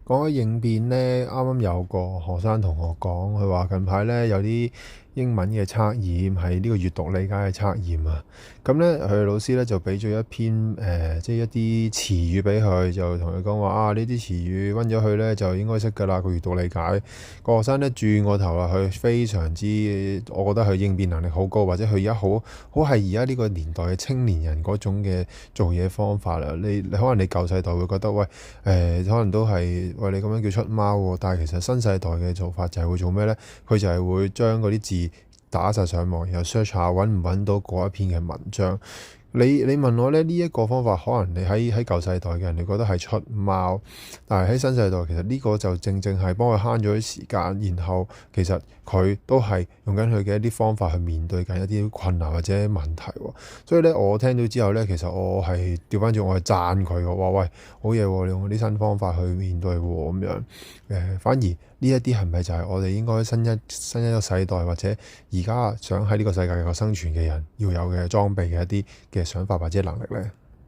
講起應變呢，啱啱有個學生同我講，佢話近排呢有啲英文嘅測驗係呢個閱讀理解嘅測驗啊。咁呢，佢老師呢就俾咗一篇即係一啲詞語俾佢，就同佢講話啊，呢啲詞語温咗佢呢就應該識㗎啦。個閱讀理解個學生呢轉過頭啦，佢非常之，我覺得佢應變能力好高，或者佢而家好係而家呢個年代嘅青年人嗰種嘅做嘢方法啦。你可能你舊世代會覺得喂，可能都係喂，你咁樣叫出貓喎，但係其實新世代嘅做法就係會做咩呢？佢就係會將嗰啲字打晒上網，然後 search 下揾唔揾到嗰一篇嘅文章。你問我咧，呢一個方法可能你喺舊世代嘅人，你覺得係出貓，但係喺新世代其實呢個就正正係幫佢慳咗啲時間，然後其實佢都係用緊佢嘅一啲方法去面對緊一啲困難或者問題喎。所以咧，我聽到之後咧，其實我係調翻轉，我係讚佢嘅，話喂，好嘢喎，你用啲新方法去面對喎咁樣。反而呢一啲係咪就係我哋應該新一個世代或者而家想喺呢個世界個生存嘅人要有嘅裝備嘅一啲嘅想法或者能力呢？